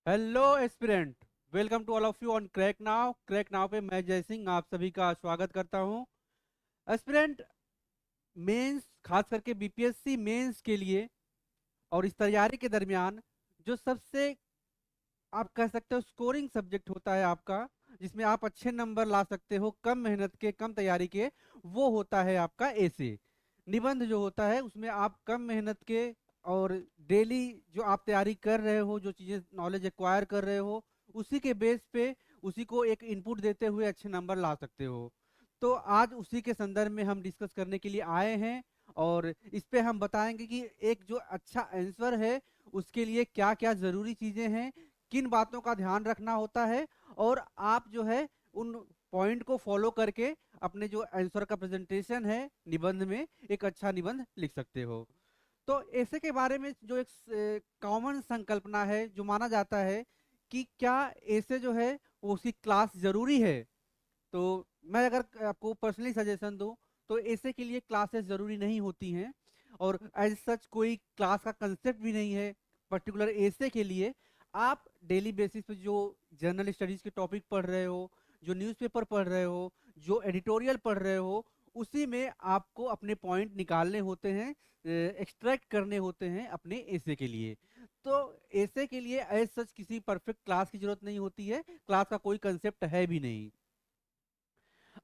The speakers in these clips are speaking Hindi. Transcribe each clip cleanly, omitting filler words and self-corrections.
Hello aspirant. Welcome to all of you on crack now पे मैं जय सिंह आप सभी का स्वागत करता हूं। एस्पिरेंट, मेंस खास करके बीपीएससी मेंस के लिए और इस तैयारी के दरमियान जो सबसे आप कह सकते हो स्कोरिंग सब्जेक्ट होता है आपका, जिसमें आप अच्छे नंबर ला सकते हो कम मेहनत के कम तैयारी के, वो होता है आपका एसे। निबंध जो होता है उसमें आप कम मेहनत के और डेली जो आप तैयारी कर रहे हो, जो चीजें नॉलेज एक्वायर कर रहे हो, उसी के बेस पे उसी को एक इनपुट देते हुए अच्छे नंबर ला सकते हो। तो आज उसी के संदर्भ में हम डिस्कस करने के लिए आए हैं और इस पे हम बताएंगे कि एक जो अच्छा आंसर है उसके लिए क्या क्या जरूरी चीजें हैं, किन बातों का ध्यान रखना होता है, और आप जो है उन पॉइंट को फॉलो करके अपने जो आंसर का प्रेजेंटेशन है निबंध में एक अच्छा निबंध लिख सकते हो। तो ऐसे के बारे में जो एक कॉमन संकल्पना है, जो माना जाता है कि क्या ऐसे जो है वो उसकी क्लास जरूरी है। तो मैं अगर आपको पर्सनली सजेशन दूं तो ऐसे के लिए क्लासेस जरूरी नहीं होती हैं, और एज सच कोई क्लास का कंसेप्ट भी नहीं है पर्टिकुलर ऐसे के लिए। आप डेली बेसिस पे जो जर्नल स्टडीज के टॉपिक पढ़ रहे हो, जो न्यूज़पेपर पढ़ रहे हो, जो एडिटोरियल पढ़ रहे हो, उसी में आपको अपने पॉइंट निकालने होते हैं, एक्सट्रैक्ट करने होते हैं अपने ऐसे के लिए। तो ऐसे के लिए एज सच किसी परफेक्ट क्लास की जरूरत नहीं होती है, क्लास का कोई कंसेप्ट है भी नहीं।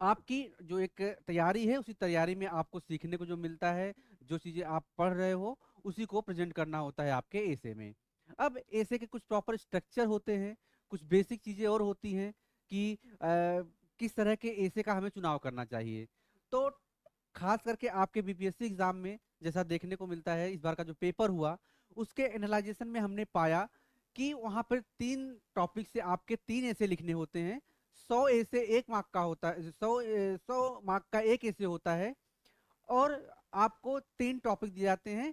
आपकी जो एक तैयारी है उसी तैयारी में आपको सीखने को जो मिलता है, जो चीजें आप पढ़ रहे हो उसी को प्रेजेंट करना होता है आपके एसे में। अब एसे के कुछ प्रॉपर स्ट्रक्चर होते हैं, कुछ बेसिक चीजें और होती हैं कि किस तरह के एसे का हमें चुनाव करना चाहिए। तो खास करके आपके बीपीएससी एग्जाम में जैसा देखने को मिलता है, इस बार का जो पेपर हुआ उसके एनालाइजेशन में हमने पाया कि वहां पर 3 टॉपिक से आपके 3 ऐसे लिखने होते हैं। 100 ऐसे 1 मार्क का होता है, 100 मार्क का एक ऐसे होता है। और आपको 3 टॉपिक दिए जाते हैं,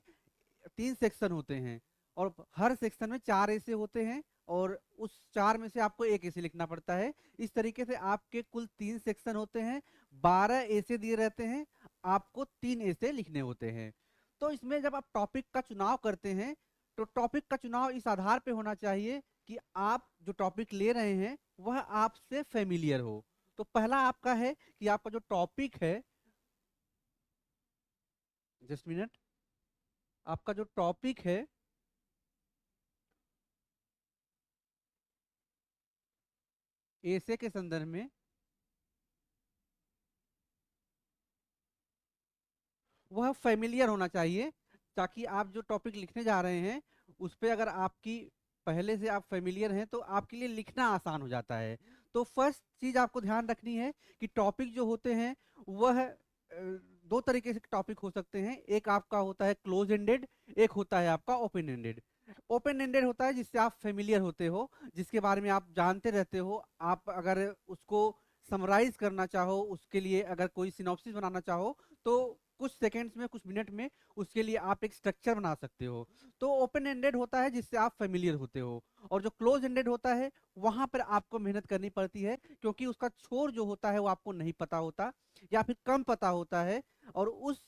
3 सेक्शन होते हैं, और हर सेक्शन में 4 ऐसे होते हैं, और उस 4 में से आपको एक ऐसे लिखना पड़ता है। इस तरीके से आपके कुल 3 सेक्शन होते हैं, 12 ऐसे दिए रहते हैं, आपको 3 ऐसे लिखने होते हैं। तो इसमें जब आप टॉपिक का चुनाव करते हैं तो टॉपिक का चुनाव इस आधार पे होना चाहिए कि आप जो टॉपिक ले रहे हैं वह आपसे फेमिलियर हो। तो पहला आपका है कि आपका जो टॉपिक है, जस्ट मिनट, आपका जो टॉपिक है ऐसे के संदर्भ में वह फेमिलियर होना चाहिए, ताकि आप जो टॉपिक लिखने जा रहे हैं उस पे अगर आपकी पहले से आप फेमिलियर हैं तो आपके लिए लिखना आसान हो जाता है। तो फर्स्ट चीज आपको ध्यान रखनी है कि टॉपिक जो होते हैं वह 2 तरीके से टॉपिक हो सकते हैं। एक आपका होता है क्लोज एंडेड, एक होता है आपका ओपन एंडेड। ओपन एंडेड होता है जिससे आप फेमिलियर होते हो, जिसके बारे में आप जानते रहते हो। आप अगर उसको समराइज करना चाहो, उसके लिए अगर कोई सिनॉप्सिस बनाना चाहो, तो कुछ सेकेंड्स में, कुछ मिनट में उसके लिए आप एक स्ट्रक्चर बना सकते हो। तो ओपन एंडेड होता है जिससे आप फेमिलियर होते हो। और जो क्लोज एंडेड होता है वहां पर आपको मेहनत करनी पड़ती है, क्योंकि उसका छोर जो होता है वो आपको नहीं पता होता या फिर कम पता होता है। और उस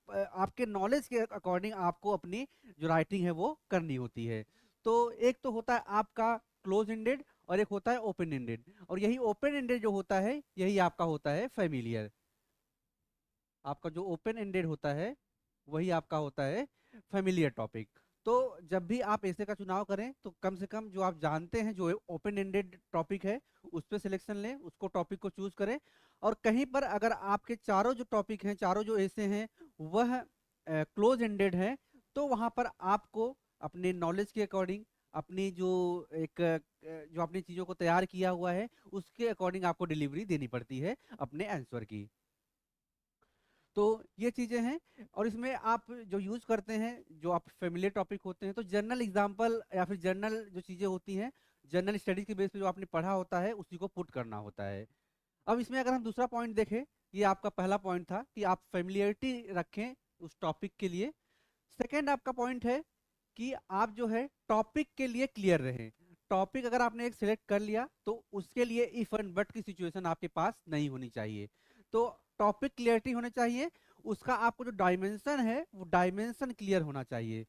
आपके नॉलेज के अकॉर्डिंग आपको अपनी जो राइटिंग है वो करनी होती है। तो एक तो होता है आपका क्लोज एंडेड और एक होता है ओपन एंडेड, और यही ओपन एंडेड जो होता है यही आपका होता है फेमिलियर। आपका जो ओपन एंडेड होता है वही आपका होता है फेमिलियर टॉपिक। तो जब भी आप ऐसे का चुनाव करें तो कम से कम जो आप जानते हैं जो ओपन एंडेड टॉपिक है उस पर सिलेक्शन लें, उसको टॉपिक को चूज करें। और कहीं पर अगर आपके चारों जो टॉपिक हैं, चारों जो ऐसे हैं वह क्लोज एंडेड है, तो वहां पर आपको अपने नॉलेज के अकॉर्डिंग, अपनी जो एक जो अपनी चीजों को तैयार किया हुआ है उसके अकॉर्डिंग आपको डिलीवरी देनी पड़ती है अपने आंसर की। तो ये चीजें हैं। और इसमें आप जो यूज करते हैं, जो आप फेमिलियर टॉपिक होते हैं, तो जर्नल एग्जांपल या फिर जर्नल जो चीजें होती हैं, जर्नल स्टडीज के बेस पे जो आपने पढ़ा होता है उसी को पुट करना होता है। अब इसमें अगर हम दूसरा पॉइंट देखें, ये आपका पहला पॉइंट था कि आप फेमिलियरिटी रखें उस टॉपिक के लिए। सेकेंड आपका पॉइंट है कि आप जो है टॉपिक के लिए क्लियर रहें। टॉपिक अगर आपने एक सिलेक्ट कर लिया तो उसके लिए इफ एंड बट की सिचुएशन आपके पास नहीं होनी चाहिए। तो टॉपिक क्लियरिटी होने चाहिए, उसका आपको जो डायमेंशन है वो डायमेंशन क्लियर होना चाहिए।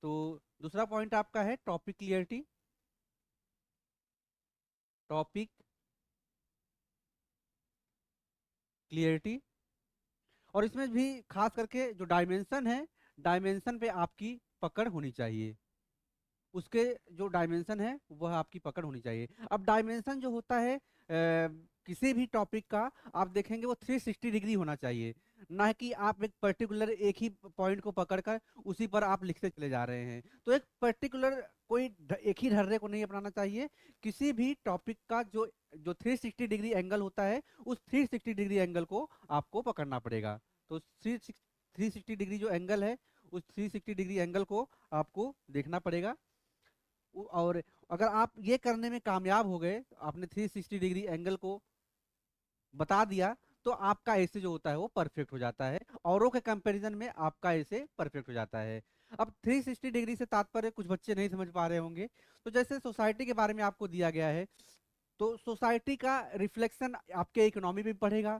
तो दूसरा पॉइंट आपका है टॉपिक क्लियरिटी। टॉपिक क्लियरिटी, और इसमें भी खास करके जो डायमेंशन है, डायमेंशन पे आपकी पकड़ होनी चाहिए। उसके जो डायमेंशन है वह आपकी पकड़ होनी चाहिए। अब डायमेंशन जो होता है किसी भी टॉपिक का, आप देखेंगे वो 360 डिग्री होना चाहिए, ना कि आप एक पर्टिकुलर एक ही पॉइंट को पकड़कर उसी पर आप लिखते चले जा रहे हैं। तो एक पर्टिकुलर कोई एक ही ढर्रे को नहीं अपनाना चाहिए। किसी भी टॉपिक का जो जो 360 डिग्री एंगल होता है, उस 360 डिग्री एंगल को आपको पकड़ना पड़ेगा। तो 360 डिग्री जो एंगल है, उस 360 डिग्री एंगल को आपको देखना पड़ेगा। और अगर आप ये करने में कामयाब हो गए, आपने 360 डिग्री एंगल को बता दिया, तो आपका ऐसे जो होता है वो परफेक्ट हो जाता है, औरों के कंपैरिजन में आपका ऐसे परफेक्ट हो जाता है। अब 360 डिग्री से तात्पर्य कुछ बच्चे नहीं समझ पा रहे होंगे। तो जैसे सोसाइटी के बारे में आपको दिया गया है, तो सोसाइटी का रिफ्लेक्शन आपके इकोनॉमी पे पड़ेगा,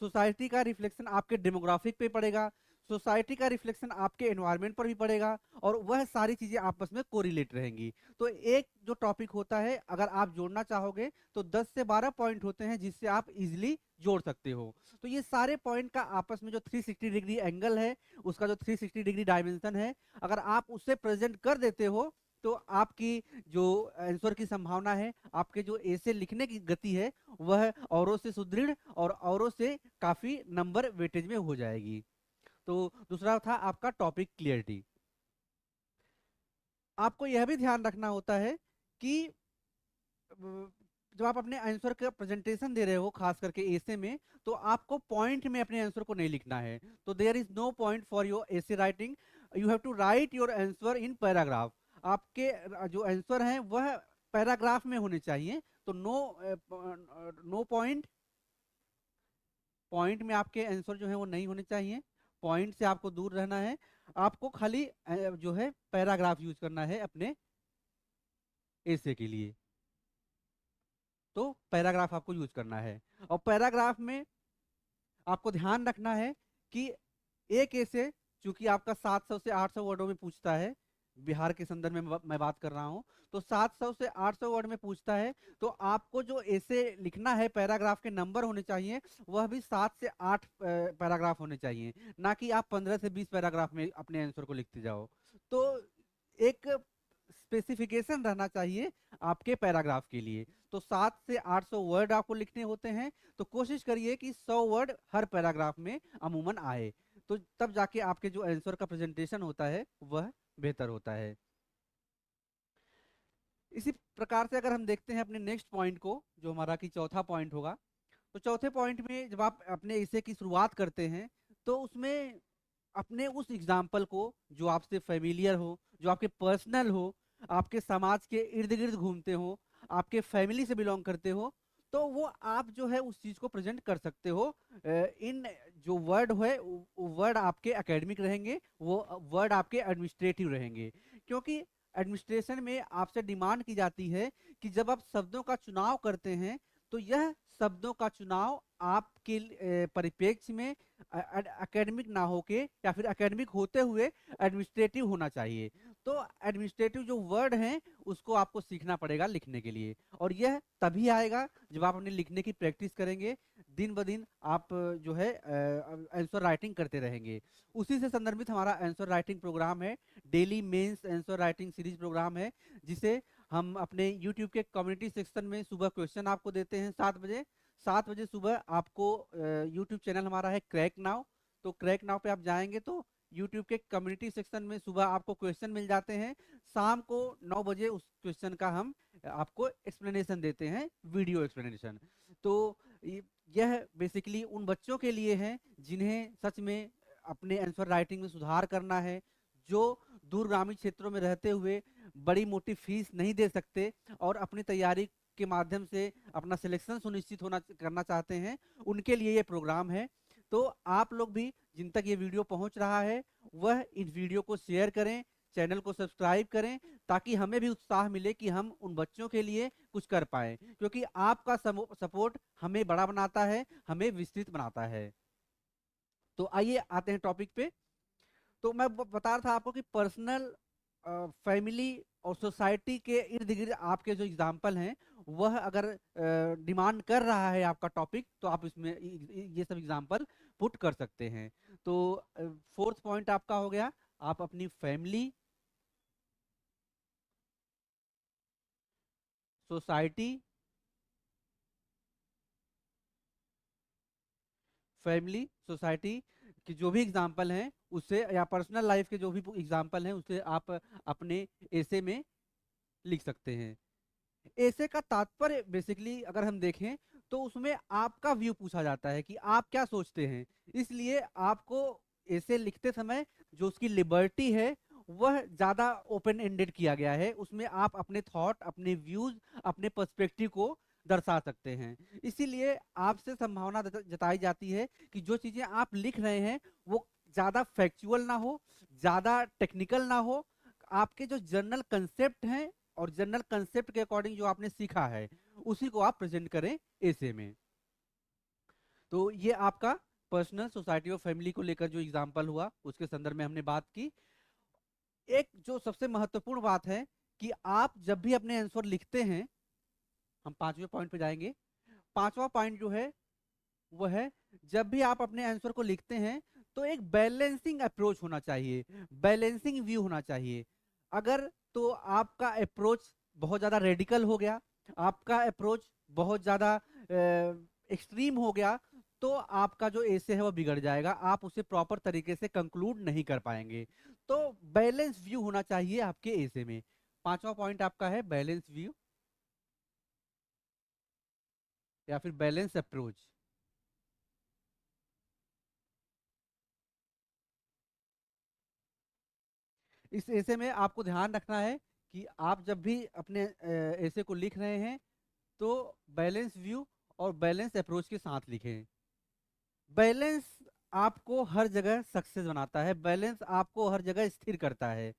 सोसाइटी का रिफ्लेक्शन आपके डेमोग्राफिक पे पड़ेगा, सोसाइटी का रिफ्लेक्शन आपके एनवायरनमेंट पर भी पड़ेगा, और वह सारी चीजें आपस में कोरिलेट रहेंगी। तो एक जो टॉपिक होता है, अगर आप जोड़ना चाहोगे तो 10 से 12 पॉइंट होते हैं जिससे आप इजिली जोड़ सकते हो। तो ये सारे पॉइंट का आपस में जो 360 डिग्री एंगल है, उसका जो 360 डिग्री डायमेंशन है, अगर आप उससे प्रेजेंट कर देते हो, तो आपकी जो आंसर की संभावना है, आपके जो ऐसे लिखने की गति है, वह औरों से सुदृढ़ और औरों से काफी नंबर वेटेज में हो जाएगी। तो दूसरा था आपका टॉपिक क्लियरिटी। आपको यह भी ध्यान रखना होता है कि जब आप अपने आंसर का प्रेजेंटेशन दे रहे हो, खास करके एसे में, तो आपको पॉइंट में अपने आंसर को नहीं लिखना है। तो there is no point for your essay writing, you have to write your answer in paragraph. आपके जो आंसर हैं वह पैराग्राफ में होने चाहिए। तो नो पॉइंट, पॉइंट में आपके आंसर जो है वो नहीं होने चाहिए, पॉइंट से आपको दूर रहना है। आपको खाली जो है पैराग्राफ यूज करना है अपने एसे के लिए। तो पैराग्राफ आपको यूज करना है, और पैराग्राफ में आपको ध्यान रखना है कि एक ऐसे, चूंकि आपका 700 से 800 वर्डों में पूछता है, बिहार के संदर्भ में मैं बात कर रहा हूं, तो 700 से 800 वर्ड में पूछता है, तो आपको जो ऐसे लिखना है, पैराग्राफ के नंबर होने चाहिए, वह भी 7 से 8 पैराग्राफ होने चाहिए, ना कि आप 15 से 20 पैराग्राफ में अपने आंसर को लिखते जाओ। तो एक स्पेसिफिकेशन रहना चाहिए आपके पैराग्राफ के लिए। तो 7 से 800 वर्ड आपको लिखने होते हैं, तो कोशिश करिए कि 100 वर्ड हर पैराग्राफ में अमूमन आए, तो तब जाके आपके जो आंसर का प्रेजेंटेशन होता है वह बेहतर होता है। इसी प्रकार से अगर हम देखते हैं अपने नेक्स्ट पॉइंट को, जो हमारा की चौथा पॉइंट होगा, तो चौथे पॉइंट में जब आप अपने इसे की शुरुआत करते हैं, तो उसमें अपने उस एग्जाम्पल को जो आपसे फेमिलियर हो, जो आपके पर्सनल हो, आपके समाज के इर्द गिर्द घूमते हो, आपके फैमिली से बिलोंग करते हो, तो वो आप जो है उस चीज को प्रेजेंट कर सकते हो। इन जो वर्ड है, वर्ड आपके एकेडमिक रहेंगे, वो वर्ड आपके एडमिनिस्ट्रेटिव रहेंगे। क्योंकि एडमिनिस्ट्रेशन में आपसे डिमांड की जाती है कि जब आप शब्दों का चुनाव करते हैं, तो यह शब्दों का चुनाव आपके परिप्रेक्ष्य में एकेडमिक ना होके, या फिर एकेडमिक होते हुए एडमिनिस्ट्रेटिव होना चाहिए। तो एडमिनिस्ट्रेटिव जो वर्ड हैं उसको आपको सीखना पड़ेगा लिखने के लिए, और यह तभी आएगा जब आप अपने लिखने की प्रैक्टिस करेंगे। दिन ब दिन आप जो है आंसर राइटिंग करते रहेंगे। उसी से संदर्भित हमारा आंसर राइटिंग प्रोग्राम है, daily mains answer writing series programme है, जिसे हम अपने यूट्यूब के कम्युनिटी सेक्शन में सुबह क्वेश्चन आपको देते हैं 7 बजे। 7 बजे सुबह आपको यूट्यूब चैनल हमारा है क्रैक नाउ, तो क्रैक नाउ पे आप जाएंगे तो यूट्यूब के कम्युनिटी सेक्शन में सुबह आपको क्वेश्चन मिल जाते हैं। शाम को 9 बजे उस क्वेश्चन का हम आपको एक्सप्लेनेशन देते हैं, वीडियो एक्सप्लेनेशन। तो यह बेसिकली उन बच्चों के लिए है जिन्हें सच में अपने आंसर राइटिंग में सुधार करना है, जो दूरगामी क्षेत्रों में रहते हुए बड़ी मोटी फीस नहीं दे सकते और अपनी तैयारी के माध्यम से अपना सिलेक्शन सुनिश्चित होना करना चाहते हैं, उनके लिए ये प्रोग्राम है। तो आप लोग भी, जिन तक ये वीडियो पहुंच रहा है, वह इस वीडियो को शेयर करें, चैनल को सब्सक्राइब करें, ताकि हमें भी उत्साह मिले कि हम उन बच्चों के लिए कुछ कर पाए, क्योंकि आपका सपोर्ट हमें बड़ा बनाता है, हमें विस्तृत बनाता है। तो आइए आते हैं टॉपिक पे। तो मैं बता रहा था आपको कि पर्सनल, फैमिली और सोसाइटी के इर्द गिर्द आपके जो एग्जाम्पल हैं वह अगर डिमांड कर रहा है आपका टॉपिक, तो आप इसमें ये सब एग्जाम्पल पुट कर सकते हैं। तो फोर्थ पॉइंट आपका हो गया, आप अपनी फैमिली, सोसाइटी, फैमिली सोसाइटी की जो भी एग्जाम्पल हैं उससे, या पर्सनल लाइफ के जो भी एग्जाम्पल हैं उससे आप अपने ऐसे में लिख सकते हैं। ऐसे का तात्पर्य बेसिकली अगर हम देखें तो उसमें आपका व्यू पूछा जाता है कि आप क्या सोचते हैं। इसलिए आपको ऐसे लिखते समय जो उसकी लिबर्टी है वह ज्यादा ओपन एंडेड किया गया है, उसमें आप अपने थॉट, अपने व्यूज, अपने पर्सपेक्टिव को दर्शा सकते हैं। इसीलिए आपसे संभावना जताई जाती है कि जो चीजें आप लिख रहे हैं वो ज्यादा फैक्चुअल ना हो, ज्यादा टेक्निकल ना हो, आपके जो जनरल कंसेप्ट हैं और जनरल कंसेप्ट के अकॉर्डिंग जो आपने सीखा है उसी को आप प्रेजेंट करें ऐसे में। तो ये आपका पर्सनल, सोसाइटी और फैमिली को लेकर जो एग्जांपल हुआ उसके संदर्भ में हमने बात की। एक जो सबसे महत्वपूर्ण बात है कि आप जब भी अपने आंसर लिखते हैं, हम पांचवें पॉइंट पे जाएंगे। पांचवा पॉइंट जो है वो है, जब भी आप अपने आंसर को लिखते हैं तो एक बैलेंसिंग अप्रोच होना चाहिए, बैलेंसिंग व्यू होना चाहिए। अगर तो आपका अप्रोच बहुत ज्यादा रेडिकल हो गया, आपका अप्रोच बहुत ज्यादा एक्सट्रीम हो गया, तो आपका जो एसे है वो बिगड़ जाएगा, आप उसे प्रॉपर तरीके से कंक्लूड नहीं कर पाएंगे। तो बैलेंस व्यू होना चाहिए आपके एसे में। पांचवा पॉइंट आपका है बैलेंस व्यू या फिर बैलेंस अप्रोच। इस ऐसे में आपको ध्यान रखना है कि आप जब भी अपने ऐसे को लिख रहे हैं तो बैलेंस व्यू और बैलेंस अप्रोच के साथ लिखें। बैलेंस आपको हर जगह सक्सेस बनाता है, बैलेंस आपको हर जगह स्थिर करता है।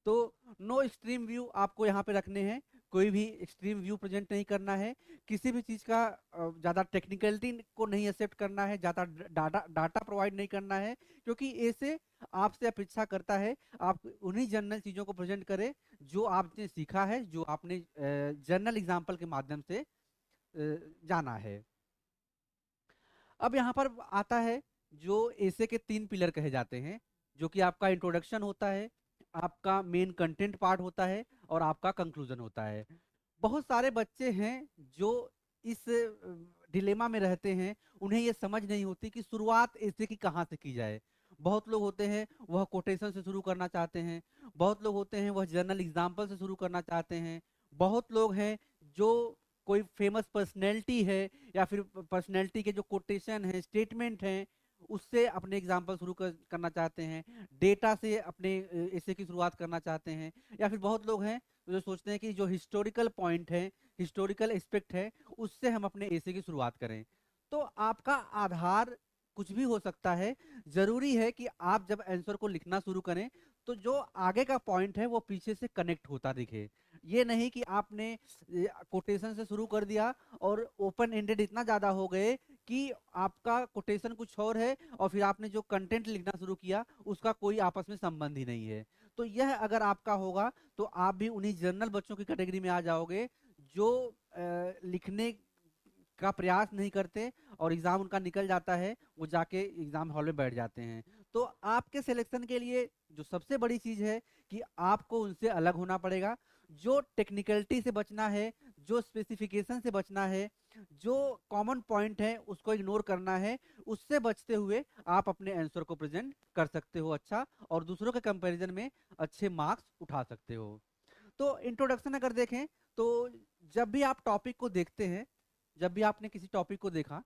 तो नो एक्सट्रीम व्यू आपको यहाँ पे रखने हैं, कोई भी एक्सट्रीम व्यू प्रेजेंट नहीं करना है, किसी भी चीज का ज्यादा टेक्निकलिटी को नहीं एक्सेप्ट करना है, ज्यादा डाटा डाटा प्रोवाइड नहीं करना है, क्योंकि ऐसे आपसे अपेक्षा करता है आप उन्हीं जनरल चीजों को प्रेजेंट करें जो आपने सीखा है, जो आपने जनरल एग्जाम्पल के माध्यम से जाना है। अब यहाँ पर आता है जो ऐसे के तीन पिलर कहे जाते हैं, जो कि आपका इंट्रोडक्शन होता है, आपका मेन कंटेंट पार्ट होता है और आपका कंक्लूजन होता है। बहुत सारे बच्चे हैं जो इस डिलेमा में रहते हैं, उन्हें ये समझ नहीं होती कि शुरुआत ऐसे की कहाँ से की जाए। बहुत लोग होते हैं वह कोटेशन से शुरू करना चाहते हैं, बहुत लोग होते हैं वह जर्नल एग्जाम्पल से शुरू करना चाहते हैं, बहुत लोग हैं जो कोई फेमस पर्सनैलिटी है या फिर पर्सनैलिटी के जो कोटेशन है, स्टेटमेंट हैं, उससे अपने एग्जाम्पल शुरू करना चाहते हैं, डेटा से अपने ऐसे की शुरुआत करना चाहते हैं, या फिर बहुत लोग हैं जो सोचते हैं कि जो हिस्टोरिकल पॉइंट है, हिस्टोरिकल एस्पेक्ट है, उससे हम अपने ऐसे की शुरुआत करें। तो आपका आधार कुछ भी हो सकता है, जरूरी है कि आप जब आंसर को लिखना शुरू करें तो जो आगे का पॉइंट है वो पीछे से कनेक्ट होता दिखे। ये नहीं कि आपने कोटेशन से शुरू कर दिया और ओपन एंडेड इतना ज्यादा हो गए कि आपका कोटेशन कुछ और है और फिर आपने जो कंटेंट लिखना शुरू किया उसका कोई आपस में संबंध ही नहीं है। तो यह अगर आपका होगा तो आप भी उन्हीं जनरल बच्चों की कैटेगरी में आ जाओगे जो लिखने का प्रयास नहीं करते और एग्जाम उनका निकल जाता है, वो जाके एग्जाम हॉल में बैठ जाते हैं। तो आपके सिलेक्शन के लिए जो सबसे बड़ी चीज है कि आपको उनसे अलग होना पड़ेगा, जो टेक्निकलिटी से बचना है, जो स्पेसिफिकेशन से बचना है, जो कॉमन पॉइंट है उसको इग्नोर करना है, उससे बचते हुए आप अपने आंसर को प्रेजेंट कर सकते हो अच्छा, और दूसरों के कंपैरिजन में अच्छे मार्क्स उठा सकते हो। तो इंट्रोडक्शन अगर देखें तो जब भी आप टॉपिक को देखते हैं, जब भी आपने किसी टॉपिक को देखा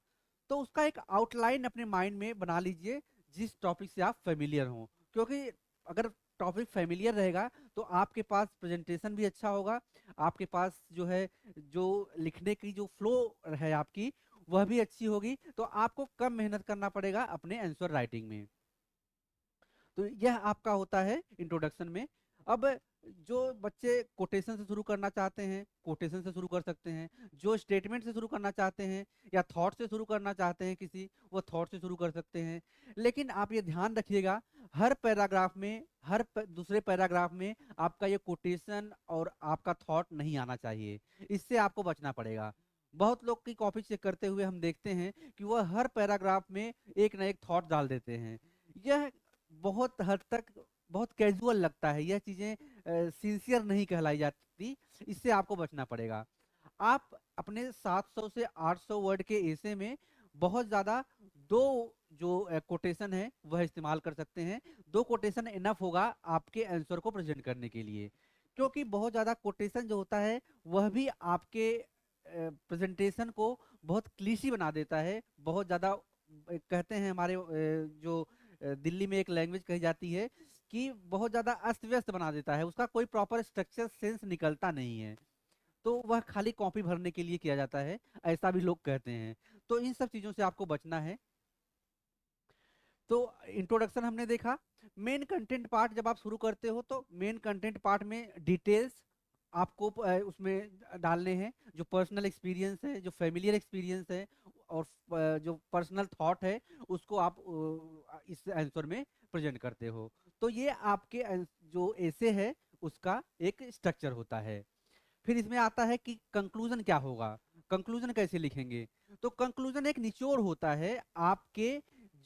तो उसका एक आउटलाइन अपने माइंड में बना लीजिए जिस टॉपिक से आप फेमिलियर हो, क्योंकि अगर टॉपिक फेमिलियर रहेगा तो आपके पास प्रेजेंटेशन भी अच्छा होगा, आपके पास जो है जो लिखने की जो फ्लो है आपकी वह भी अच्छी होगी, तो आपको कम मेहनत करना पड़ेगा अपने आंसर राइटिंग में। तो यह आपका होता है इंट्रोडक्शन में। अब जो बच्चे कोटेशन से शुरू करना चाहते हैं कोटेशन से शुरू कर सकते हैं, जो स्टेटमेंट से शुरू करना चाहते हैं या थॉट से शुरू करना चाहते हैं किसी, वो थॉट से शुरू कर सकते हैं। लेकिन आप ये ध्यान रखिएगा, हर पैराग्राफ में, दूसरे पैराग्राफ में आपका ये कोटेशन और आपका थॉट नहीं आना चाहिए, इससे आपको बचना पड़ेगा। बहुत लोग की कॉपी चेक करते हुए हम देखते हैं कि वह हर पैराग्राफ में एक ना एक थॉट डाल देते हैं। यह बहुत हद तक बहुत कैजुअल लगता है, यह चीजें सिंसियर नहीं कहलाई जाती, इससे आपको बचना पड़ेगा। आप अपने 700 से 800 वर्ड के एसे में बहुत ज्यादा दो जो कोटेशन है वह इस्तेमाल कर सकते हैं। दो कोटेशन इनफ होगा आपके आंसर को प्रेजेंट करने के लिए, क्योंकि बहुत ज्यादा कोटेशन जो होता है वह भी आपके प्रेजेंटेशन को बहुत क्लीशी बना देता है। बहुत ज्यादा कहते हैं हमारे जो दिल्ली में एक लैंग्वेज कही जाती है कि बहुत ज्यादा अस्त व्यस्त बना देता है, उसका कोई प्रॉपर स्ट्रक्चर सेंस निकलता नहीं है, तो वह खाली कॉपी भरने के लिए किया जाता है, ऐसा भी लोग कहते हैं। तो इन सब चीजों से आपको बचना है। तो इंट्रोडक्शन हमने देखा। मेन कंटेंट पार्ट जब आप शुरू करते हो तो मेन कंटेंट पार्ट में डिटेल्स आपको उसमें डालने हैं, जो पर्सनल एक्सपीरियंस है, जो फेमिलियर एक्सपीरियंस है, और जो पर्सनल थॉट है, उसको आप इस आंसर में प्रेजेंट करते हो। तो ये आपके जो ऐसे है उसका एक स्ट्रक्चर होता है। फिर इसमें आता है कि कंक्लूजन क्या होगा, कंक्लूजन कैसे लिखेंगे। तो कंक्लूजन एक निचोड़ होता है आपके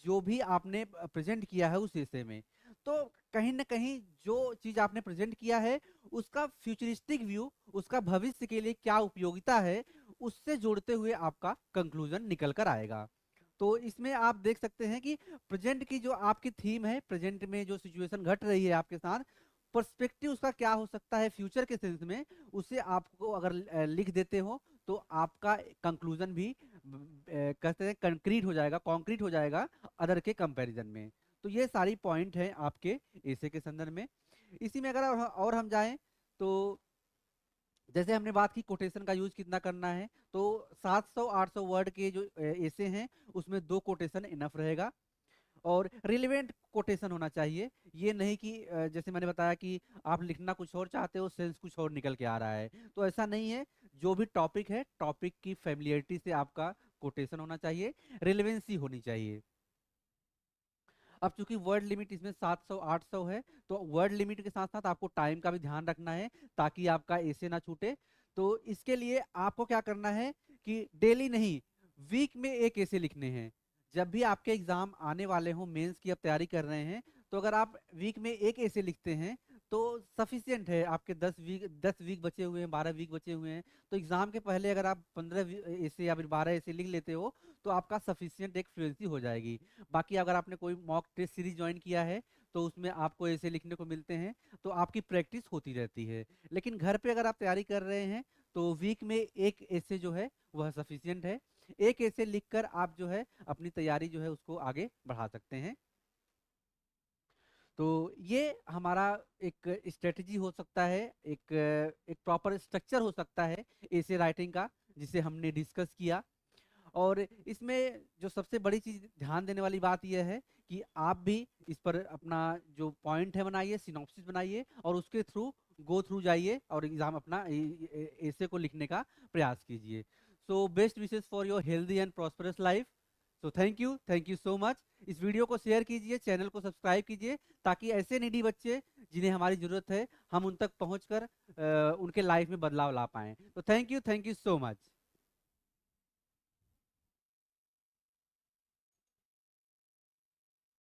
जो भी आपने प्रेजेंट किया है उस हिस्से में। तो कहीं ना कहीं जो चीज आपने प्रेजेंट किया है उसका फ्यूचरिस्टिक व्यू, उसका भविष्य के लिए क्या उपयोगिता है, उससे जोड़ते हुए आपका कंक्लूजन निकल कर आएगा। तो इसमें आप देख सकते हैं कि प्रेजेंट की जो आपकी थीम है, प्रेजेंट में जो सिचुएशन घट रही है आपके साथ, पर्सपेक्टिव उसका क्या हो सकता है फ्यूचर के सेंस में, उसे आपको अगर लिख देते हो तो आपका कंक्लूजन भी कहते हैं कंक्रीट हो जाएगा, कॉन्क्रीट हो जाएगा अदर के कंपैरिजन में। तो ये सारी पॉइंट है आपके ऐसे के संदर्भ में। इसी में अगर और हम जाएं तो जैसे हमने बात की कोटेशन का यूज कितना करना है, तो 700-800 वर्ड के जो ऐसे हैं उसमें दो कोटेशन इनफ रहेगा, और रिलेवेंट कोटेशन होना चाहिए। ये नहीं कि जैसे मैंने बताया कि आप लिखना कुछ और चाहते हो, सेंस कुछ और निकल के आ रहा है, तो ऐसा नहीं है। जो भी टॉपिक है, टॉपिक की फेमिलियरिटी से आपका कोटेशन होना चाहिए, रिलेवेंसी होनी चाहिए। अब चूंकि वर्ड लिमिट इसमें 700-800 है, तो वर्ड लिमिट के साथ साथ आपको टाइम का भी ध्यान रखना है ताकि आपका ऐसे ना छूटे। तो इसके लिए आपको क्या करना है कि डेली नहीं, वीक में एक ऐसे लिखने हैं। जब भी आपके एग्जाम आने वाले हो, मेंस की आप तैयारी कर रहे हैं, तो अगर आप वीक में एक ऐसे लिखते हैं तो सफिशियंट है। आपके 10 वीक बचे हुए हैं, 12 वीक बचे हुए हैं, तो एग्जाम के पहले अगर आप 15 ऐसे या फिर 12 ऐसे लिख लेते हो तो आपका सफिशियंट एक फ्लुएंसी हो जाएगी। बाकी अगर आपने कोई मॉक टेस्ट सीरीज ज्वाइन किया है तो उसमें आपको ऐसे लिखने को मिलते हैं, तो आपकी प्रैक्टिस होती रहती है। लेकिन घर पे अगर आप तैयारी कर रहे हैं तो वीक में एक ऐसे जो है वह सफिशियंट है। एक ऐसे लिखकर आप जो है अपनी तैयारी जो है उसको आगे बढ़ा सकते हैं। तो ये हमारा एक स्ट्रेटजी हो सकता है, एक एक प्रॉपर स्ट्रक्चर हो सकता है ऐसे राइटिंग का, जिसे हमने डिस्कस किया। और इसमें जो सबसे बड़ी चीज ध्यान देने वाली बात यह है कि आप भी इस पर अपना जो पॉइंट है बनाइए, सिनॉप्सिस बनाइए, और उसके थ्रू गो थ्रू जाइए और एग्जाम अपना ऐसे को लिखने का प्रयास कीजिए। So best wishes for your healthy and prosperous life. So thank you so much. इस वीडियो को शेयर कीजिए, चैनल को सब्सक्राइब कीजिए, ताकि ऐसे नीडी बच्चे जिन्हें हमारी जरूरत है हम उन तक पहुंचकर उनके लाइफ में बदलाव ला पाएं। तो थैंक यू सो मच।